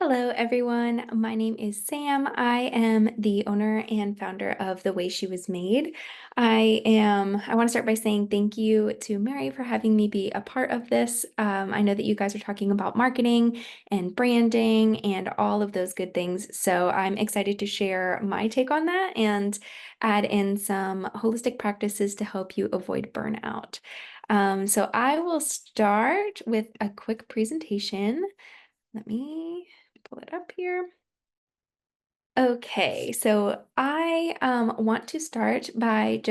Hello, everyone. My name is Sam. I am the owner and founder of The Way She Was Made. I want to start by saying thank you to Mary for having me be a part of this. I know that you guys are talking about marketing and branding and all of those good things. So I'm excited to share my take on that and add in some holistic practices to help you avoid burnout. So I will start with a quick presentation. Let me pull it up here. Okay, so I want to start by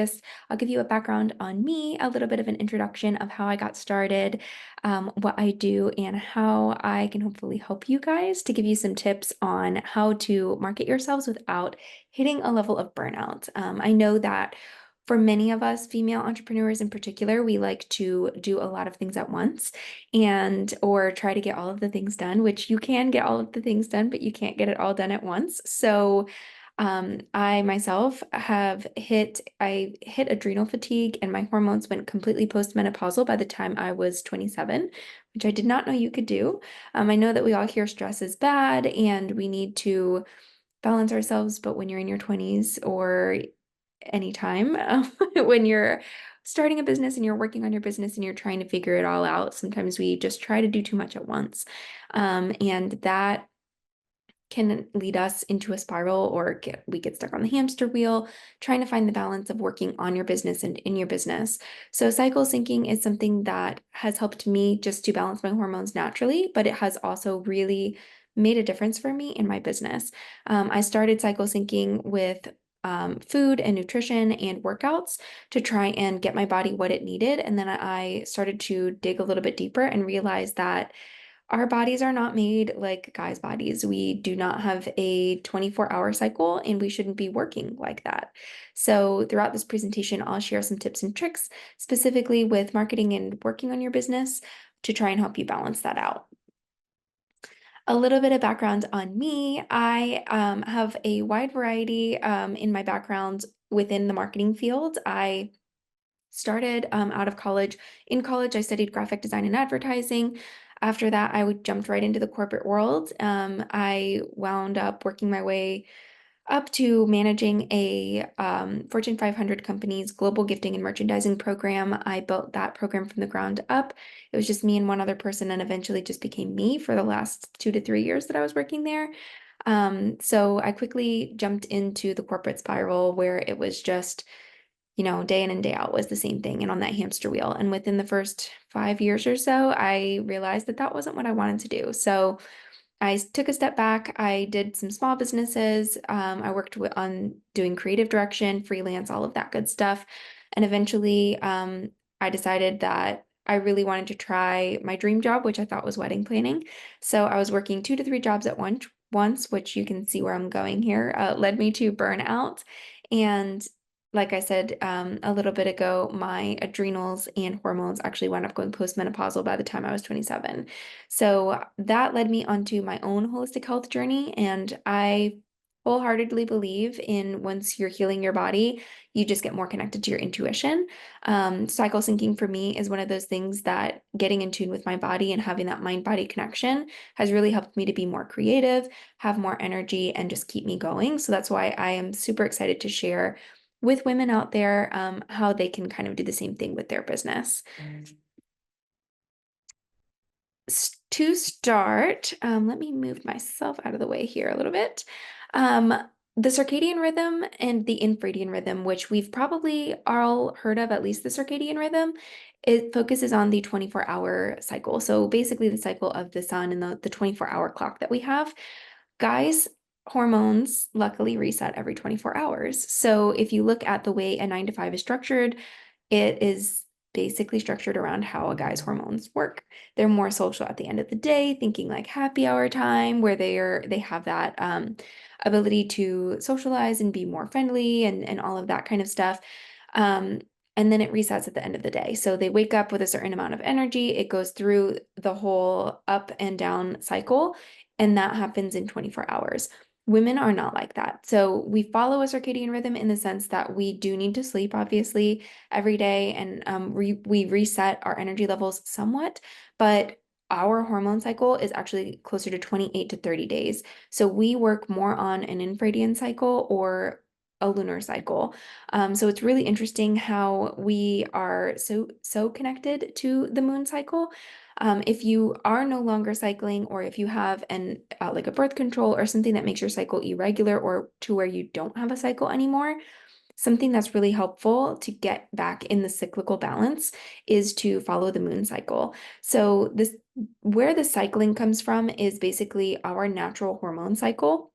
I'll give you a background on me, a little bit of an introduction of how I got started, what I do, and how I can hopefully help you guys to give you some tips on how to market yourselves without hitting a level of burnout. I know that for many of us, female entrepreneurs in particular, we like to do a lot of things at once and or try to get all of the things done, which you can get all of the things done, but you can't get it all done at once. So I myself I hit adrenal fatigue and my hormones went completely postmenopausal by the time I was 27, which I did not know you could do. I know that we all hear stress is bad and we need to balance ourselves, but when you're in your 20s or anytime, when you're starting a business and you're working on your business and you're trying to figure it all out, sometimes we just try to do too much at once. And that can lead us into a spiral or we get stuck on the hamster wheel trying to find the balance of working on your business and in your business. So cycle syncing is something that has helped me just to balance my hormones naturally, but it has also really made a difference for me in my business. I started cycle syncing with food and nutrition and workouts to try and get my body what it needed. And then I started to dig a little bit deeper and realize that our bodies are not made like guys' bodies. We do not have a 24-hour cycle and we shouldn't be working like that. So, throughout this presentation, I'll share some tips and tricks specifically with marketing and working on your business to try and help you balance that out. A little bit of background on me. I have a wide variety in my background within the marketing field. I started out of college. In college, I studied graphic design and advertising. After that, jumped right into the corporate world. I wound up working my way up to managing a Fortune 500 company's global gifting and merchandising program. I built that program from the ground up. It was just me and one other person, and eventually just became me for the last 2 to 3 years that I was working there. So I quickly jumped into the corporate spiral where it was just day in and day out was the same thing and on that hamster wheel. And within the first 5 years or so, I realized that that wasn't what I wanted to do. So I took a step back. I did some small businesses. I worked on doing creative direction, freelance, all of that good stuff. And eventually, I decided that I really wanted to try my dream job, which I thought was wedding planning. So I was working 2 to 3 jobs at once, which you can see where I'm going here, led me to burnout. And like I said a little bit ago, my adrenals and hormones actually wound up going postmenopausal by the time I was 27. So that led me onto my own holistic health journey. And I wholeheartedly believe in once you're healing your body, you just get more connected to your intuition. Cycle syncing for me is one of those things that getting in tune with my body and having that mind body connection has really helped me to be more creative, have more energy, and just keep me going. So that's why I am super excited to share with women out there how they can kind of do the same thing with their business. To start, let me move myself out of the way here a little bit. Um, the circadian rhythm and the infradian rhythm, which we've probably all heard of, at least the circadian rhythm, it focuses on the 24-hour cycle. So basically the cycle of the sun and the 24-hour clock that we have. Guys, hormones luckily reset every 24 hours. So if you look at the way a 9 to 5 is structured, it is basically structured around how a guy's hormones work. They're more social at the end of the day, thinking like happy hour time, where they have that ability to socialize and be more friendly and all of that kind of stuff. Um, and then it resets at the end of the day. So they wake up with a certain amount of energy. It goes through the whole up and down cycle, and that happens in 24 hours. Women are not like that. So we follow a circadian rhythm in the sense that we do need to sleep, obviously, every day, and we reset our energy levels somewhat. But our hormone cycle is actually closer to 28 to 30 days. So we work more on an infradian cycle or a lunar cycle. So it's really interesting how we are so connected to the moon cycle. If you are no longer cycling, or if you have an like a birth control or something that makes your cycle irregular, or to where you don't have a cycle anymore, something that's really helpful to get back in the cyclical balance is to follow the moon cycle. So this, where the cycling comes from, is basically our natural hormone cycle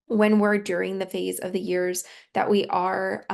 when we're during the phase of the years that we are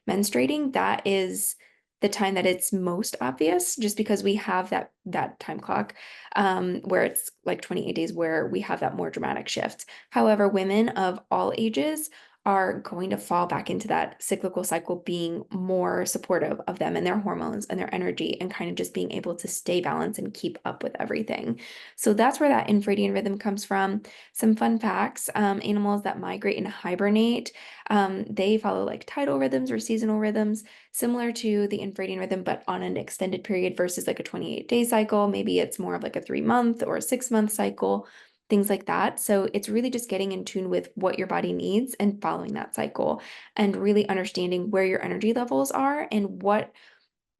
menstruating. That is the time that it's most obvious, just because we have that time clock, where it's like 28 days where we have that more dramatic shift. However, women of all ages are going to fall back into that cyclical cycle, being more supportive of them and their hormones and their energy, and kind of just being able to stay balanced and keep up with everything. So that's where that infradian rhythm comes from. Some fun facts: animals that migrate and hibernate, they follow like tidal rhythms or seasonal rhythms, similar to the infradian rhythm, but on an extended period versus like a 28-day cycle. Maybe it's more of like a 3 month or a 6 month cycle, things like that. So it's really just getting in tune with what your body needs and following that cycle, and really understanding where your energy levels are and what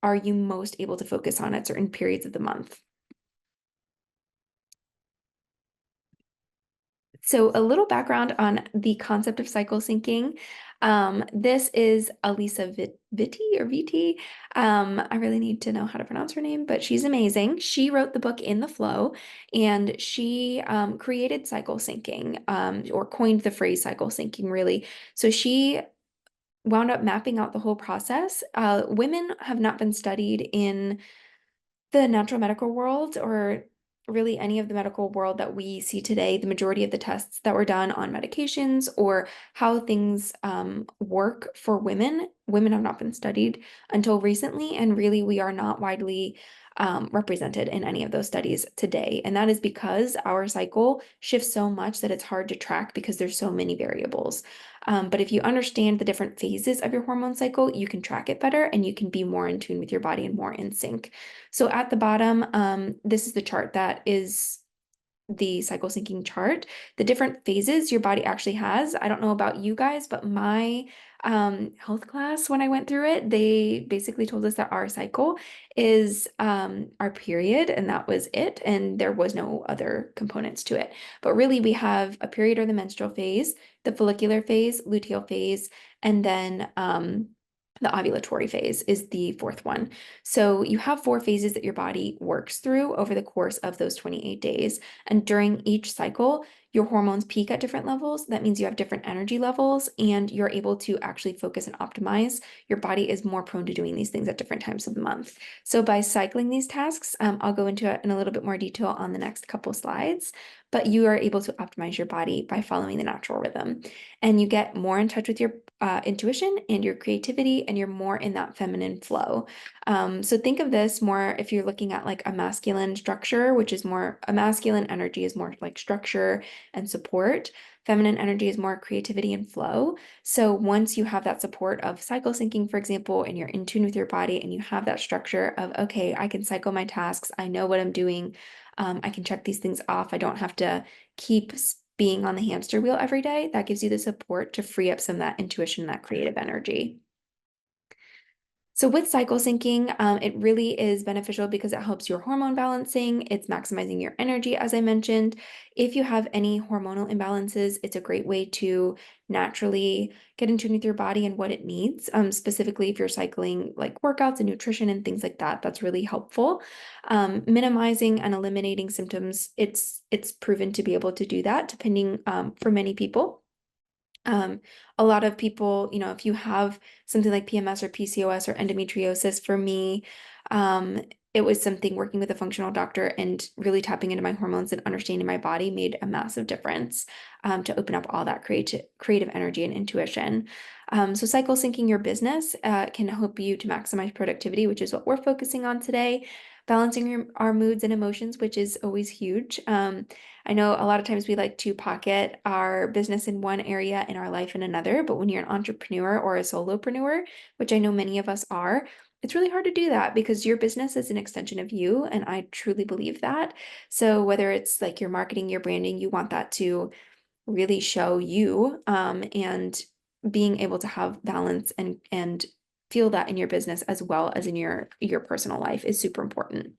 are you most able to focus on at certain periods of the month. So a little background on the concept of cycle syncing. This is Alisa Vitti or Vitti. I really need to know how to pronounce her name, but she's amazing. She wrote the book In the Flow, and she created cycle syncing, or coined the phrase cycle syncing, really. So she wound up mapping out the whole process. Women have not been studied in the natural medical world, or really any of the medical world that we see today. The majority of the tests that were done on medications or how things work for women have not been studied until recently. And really, we are not widely represented in any of those studies today. And that is because our cycle shifts so much that it's hard to track because there's so many variables. But if you understand the different phases of your hormone cycle, you can track it better and you can be more in tune with your body and more in sync. So at the bottom, this is the chart that is the cycle syncing chart. The different phases your body actually has. I don't know about you guys, but my health class, when I went through it, they basically told us that our cycle is our period, and that was it. And there was no other components to it. But really, we have a period, or the menstrual phase, the follicular phase, luteal phase, and then the ovulatory phase is the fourth one. So you have 4 phases that your body works through over the course of those 28 days. And during each cycle, your hormones peak at different levels. That means you have different energy levels, and you're able to actually focus and optimize. Your body is more prone to doing these things at different times of the month. So by cycling these tasks, I'll go into it in a little bit more detail on the next couple slides, but you are able to optimize your body by following the natural rhythm. And you get more in touch with your intuition and your creativity, and you're more in that feminine flow. So think of this more if you're looking at like a masculine structure, which is more a masculine energy is more like structure and support. Feminine energy is more creativity and flow. So once you have that support of cycle syncing, for example, and you're in tune with your body, and you have that structure of, okay, I can cycle my tasks, I know what I'm doing, I can check these things off, I don't have to keep being on the hamster wheel every day. That gives you the support to free up some of that intuition, that creative energy. So with cycle syncing, it really is beneficial because it helps your hormone balancing. It's maximizing your energy, as I mentioned. If you have any hormonal imbalances, it's a great way to naturally get in tune with your body and what it needs. Specifically, if you're cycling like workouts and nutrition and things like that, that's really helpful. Minimizing and eliminating symptoms, it's proven to be able to do that, depending for many people. Um, a lot of people, if you have something like PMS or PCOS or endometriosis, for me, it was something working with a functional doctor and really tapping into my hormones and understanding my body made a massive difference, to open up all that creative energy and intuition. So cycle syncing your business can help you to maximize productivity, which is what we're focusing on today. Balancing our moods and emotions, which is always huge. I know a lot of times we like to pocket our business in one area and our life in another, but when you're an entrepreneur or a solopreneur, which I know many of us are, it's really hard to do that because your business is an extension of you, and I truly believe that. So whether it's like your marketing, your branding, you want that to really show you, and being able to have balance and feel that in your business as well as in your personal life is super important.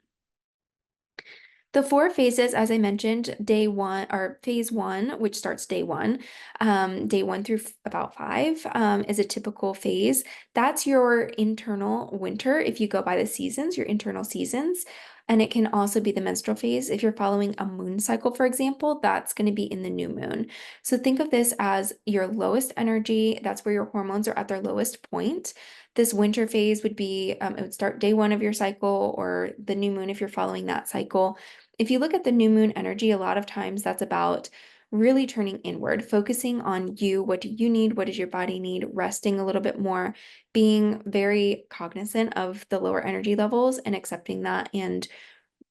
The four phases, as I mentioned, day one or phase one, which starts day one through about five, is a typical phase. That's your internal winter, if you go by the seasons, your internal seasons. And it can also be the menstrual phase. If you're following a moon cycle, for example, that's going to be in the new moon. So think of this as your lowest energy. That's where your hormones are at their lowest point. This winter phase would be, it would start day one of your cycle or the new moon if you're following that cycle. If you look at the new moon energy, a lot of times that's about really turning inward, focusing on you. What do you need? What does your body need? Resting a little bit more, being very cognizant of the lower energy levels and accepting that and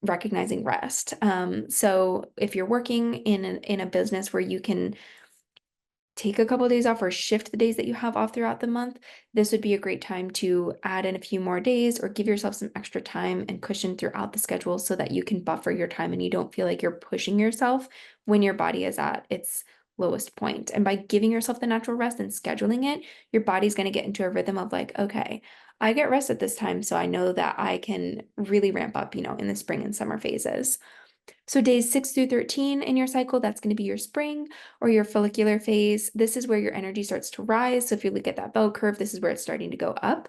recognizing rest. So if you're working in a business where you can take a couple of days off or shift the days that you have off throughout the month, this would be a great time to add in a few more days or give yourself some extra time and cushion throughout the schedule so that you can buffer your time and you don't feel like you're pushing yourself when your body is at its lowest point. And by giving yourself the natural rest and scheduling it, your body's going to get into a rhythm of like, okay, I get rest at this time, so I know that I can really ramp up, in the spring and summer phases. So days 6 through 13 in your cycle, that's going to be your spring or your follicular phase. This is where your energy starts to rise. So if you look at that bell curve, this is where it's starting to go up.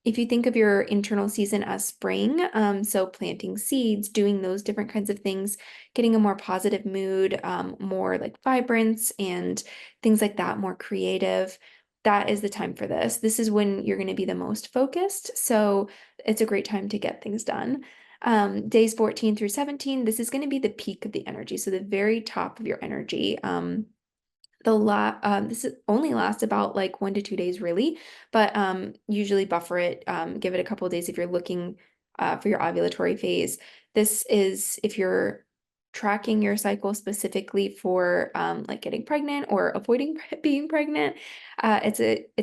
If you think of your internal season as spring, so planting seeds, doing those different kinds of things, getting a more positive mood, more like vibrance and things like that, more creative, that is the time for this. This is when you're going to be the most focused. So it's a great time to get things done. Days 14 through 17, this is going to be the peak of the energy. So the very top of your energy. This only lasts about like 1 to 2 days really, but usually buffer it, give it a couple of days if you're looking for your ovulatory phase. This is if you're tracking your cycle specifically for like getting pregnant or avoiding being pregnant. It's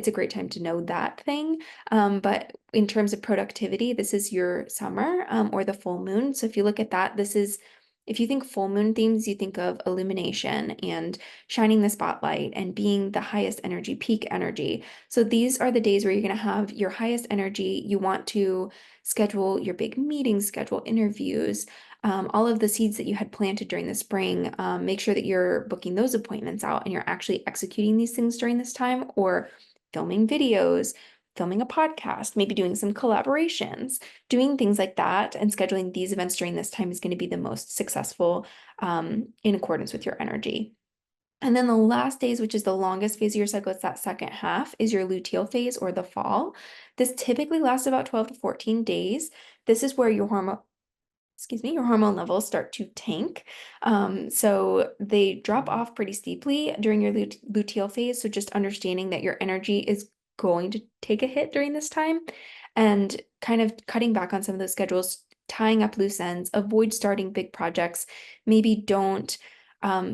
a great time to know that thing. But in terms of productivity, this is your summer, or the full moon. So if you look at that, this is if you think full moon themes, you think of illumination and shining the spotlight and being the highest energy, peak energy. So these are the days where you're going to have your highest energy. You want to schedule your big meetings, schedule interviews, all of the seeds that you had planted during the spring. Make sure that you're booking those appointments out and you're actually executing these things during this time, or filming videos, filming a podcast, maybe doing some collaborations, doing things like that, and scheduling these events during this time is going to be the most successful, in accordance with your energy. And then the last days, which is the longest phase of your cycle, it's that second half, is your luteal phase or the fall. This typically lasts about 12 to 14 days. This is where your hormone levels start to tank. So they drop off pretty steeply during your luteal phase. So just understanding that your energy is going to take a hit during this time and kind of cutting back on some of those schedules, tying up loose ends, avoid starting big projects, maybe don't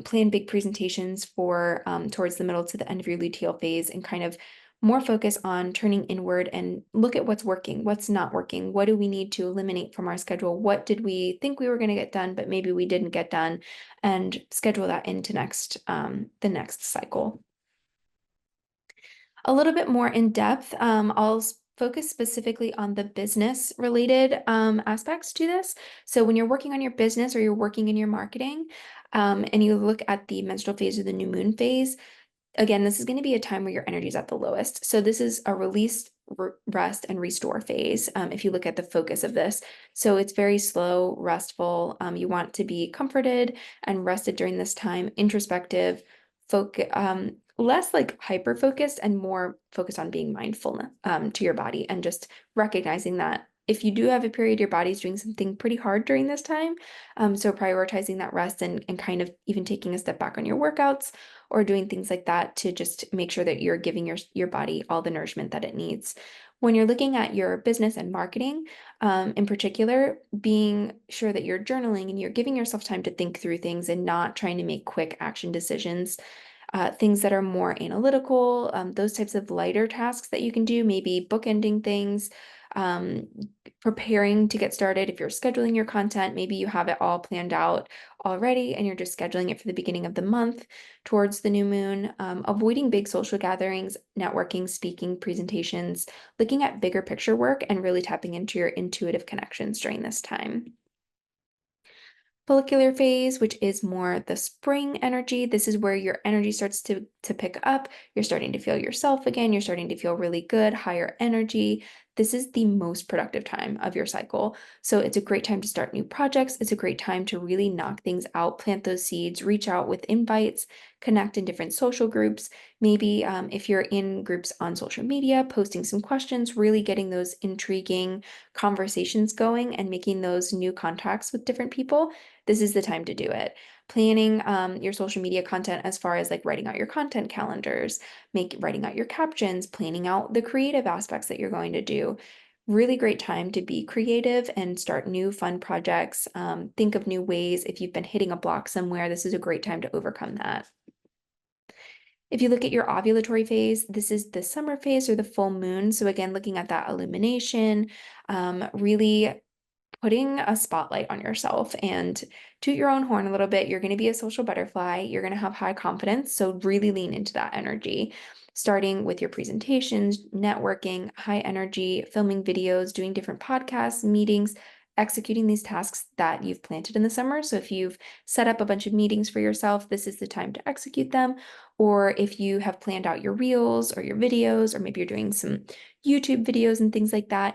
plan big presentations for towards the middle to the end of your luteal phase, and kind of more focus on turning inward and look at what's working, what's not working, what do we need to eliminate from our schedule, what did we think we were going to get done, but maybe we didn't get done, and schedule that into the next cycle. A little bit more in depth, I'll focus specifically on the business related aspects to this. So when you're working on your business or you're working in your marketing, and you look at the menstrual phase or the new moon phase, again, this is going to be a time where your energy is at the lowest. So this is a release, rest, and restore phase. If you look at the focus of this, so it's very slow, restful. You want to be comforted and rested during this time, introspective, focus, less like hyper focused and more focused on being mindful to your body and just recognizing that if you do have a period, your body's doing something pretty hard during this time. So prioritizing that rest and kind of even taking a step back on your workouts or doing things like that to just make sure that you're giving your body all the nourishment that it needs. When you're looking at your business and marketing, in particular, being sure that you're journaling and you're giving yourself time to think through things and not trying to make quick action decisions. Things that are more analytical, those types of lighter tasks that you can do, maybe bookending things, um, preparing to get started. If you're scheduling your content, maybe you have it all planned out already and you're just scheduling it for the beginning of the month towards the new moon. Avoiding big social gatherings, networking, speaking, presentations, looking at bigger picture work, and really tapping into your intuitive connections during this time. Follicular phase, which is more the spring energy. This is where your energy starts to pick up. You're starting to feel yourself again. You're starting to feel really good, higher energy. This is the most productive time of your cycle. So it's a great time to start new projects. It's a great time to really knock things out, plant those seeds, reach out with invites, connect in different social groups. Maybe if you're in groups on social media, posting some questions, really getting those intriguing conversations going and making those new contacts with different people, this is the time to do it. Planning your social media content as far as like writing out your content calendars, writing out your captions, planning out the creative aspects that you're going to do. Really great time to be creative and start new fun projects. Think of new ways. If you've been hitting a block somewhere, this is a great time to overcome that. If you look at your ovulatory phase, this is the summer phase or the full moon. So again, looking at that illumination, really putting a spotlight on yourself and toot your own horn a little bit. You're going to be a social butterfly. You're going to have high confidence. So really lean into that energy, starting with your presentations, networking, high energy, filming videos, doing different podcasts, meetings, executing these tasks that you've planted in the summer. So if you've set up a bunch of meetings for yourself, this is the time to execute them. Or if you have planned out your reels or your videos, or maybe you're doing some YouTube videos and things like that,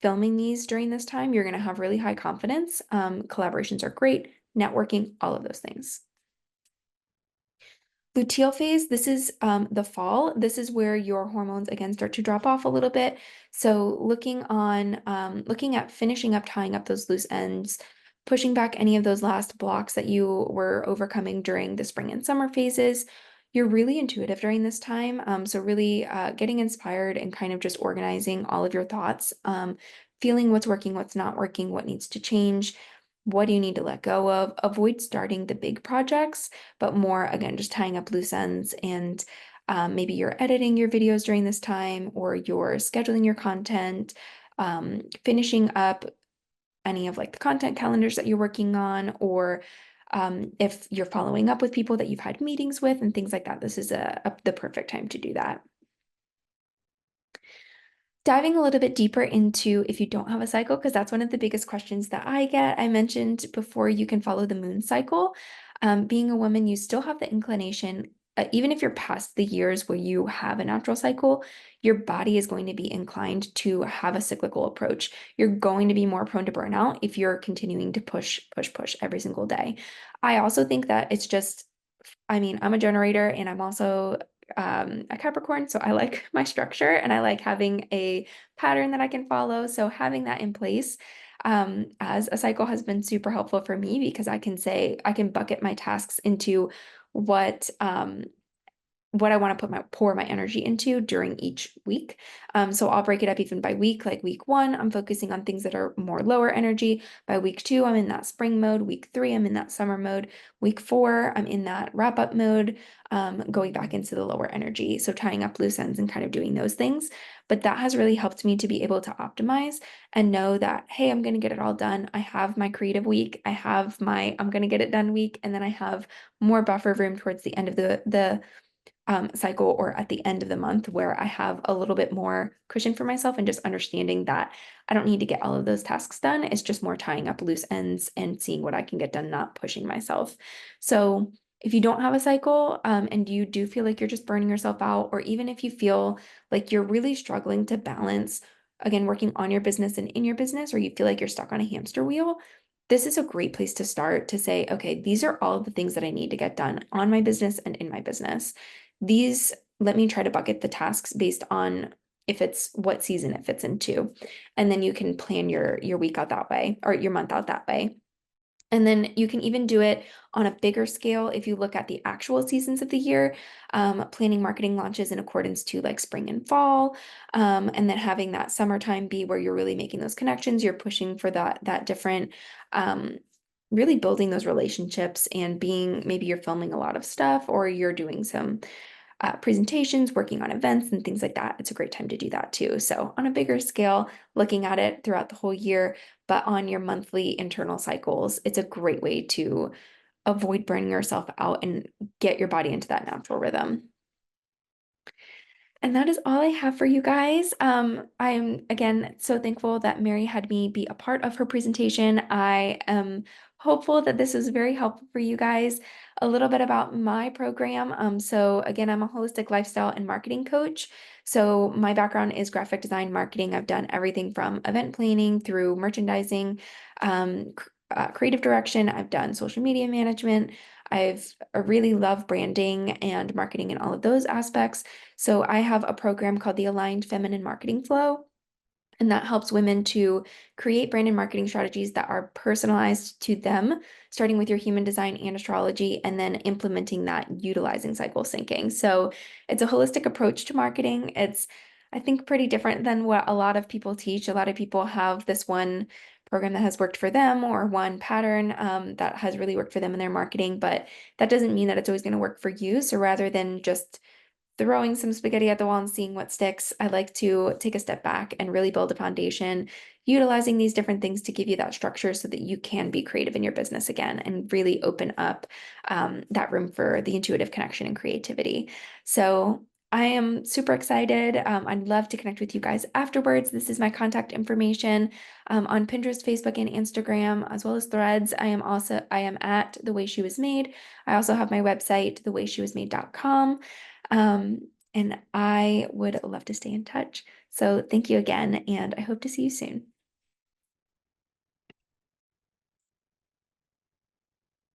filming these during this time, you're going to have really high confidence. Collaborations are great, networking, all of those things. Luteal phase, this is the fall. This is where your hormones again start to drop off a little bit. So looking at finishing up, tying up those loose ends, pushing back any of those last blocks that you were overcoming during the spring and summer phases. You're really intuitive during this time. So really getting inspired and kind of just organizing all of your thoughts, feeling what's working, what's not working, what needs to change, what do you need to let go of. Avoid starting the big projects, but more, again, just tying up loose ends and maybe you're editing your videos during this time or you're scheduling your content, finishing up any of like the content calendars that you're working on, or if you're following up with people that you've had meetings with and things like that, this is the perfect time to do that. Diving a little bit deeper into if you don't have a cycle, because that's one of the biggest questions that I get. I mentioned before you can follow the moon cycle. Being a woman, you still have the inclination, even if you're past the years where you have a natural cycle, your body is going to be inclined to have a cyclical approach. You're going to be more prone to burnout if you're continuing to push, push, push every single day. I also think that it's just, I mean, I'm a generator and I'm also a Capricorn, so I like my structure and I like having a pattern that I can follow. So having that in place as a cycle has been super helpful for me because I can say I can bucket my tasks into what what I want to pour my energy into during each week. So I'll break it up even by week. Like week one, I'm focusing on things that are more lower energy. By week two, I'm in that spring mode. Week three, I'm in that summer mode. Week four, I'm in that wrap up mode, going back into the lower energy. So tying up loose ends and kind of doing those things. But that has really helped me to be able to optimize and know that, hey, I'm going to get it all done. I have my creative week. I have my I'm going to get it done week. And then I have more buffer room towards the end of the cycle or at the end of the month where I have a little bit more cushion for myself and just understanding that I don't need to get all of those tasks done. It's just more tying up loose ends and seeing what I can get done, not pushing myself. So if you don't have a cycle and you do feel like you're just burning yourself out, or even if you feel like you're really struggling to balance, again, working on your business and in your business, or you feel like you're stuck on a hamster wheel, this is a great place to start to say, okay, these are all of the things that I need to get done on my business and in my business. These, let me try to bucket the tasks based on if it's what season it fits into. And then you can plan your week out that way or your month out that way. And then you can even do it on a bigger scale if you look at the actual seasons of the year, planning marketing launches in accordance to like spring and fall, and then having that summertime be where you're really making those connections, you're pushing for that different, um, really building those relationships and being maybe you're filming a lot of stuff or you're doing some presentations, working on events, and things like that, it's a great time to do that too. So, on a bigger scale, looking at it throughout the whole year, but on your monthly internal cycles, it's a great way to avoid burning yourself out and get your body into that natural rhythm. And that is all I have for you guys. I'm again so thankful that Mary had me be a part of her presentation. I am hopeful that this was very helpful for you guys. A little bit about my program. So again, I'm a holistic lifestyle and marketing coach. So my background is graphic design marketing. I've done everything from event planning through merchandising, creative direction. I've done social media management. I really love branding and marketing and all of those aspects. So I have a program called the Aligned Feminine Marketing Flow, and that helps women to create brand and marketing strategies that are personalized to them, starting with your human design and astrology, and then implementing that utilizing cycle syncing. So it's a holistic approach to marketing. It's, I think, pretty different than what a lot of people teach. A lot of people have this one program that has worked for them or one pattern that has really worked for them in their marketing, but that doesn't mean that it's always going to work for you. So rather than just throwing some spaghetti at the wall and seeing what sticks, I like to take a step back and really build a foundation, utilizing these different things to give you that structure so that you can be creative in your business again and really open up that room for the intuitive connection and creativity. So I am super excited. I'd love to connect with you guys afterwards. This is my contact information on Pinterest, Facebook, and Instagram, as well as Threads. I am at The Way She Was Made. I also have my website, thewaysshewasmade.com. And I would love to stay in touch. So thank you again, and I hope to see you soon.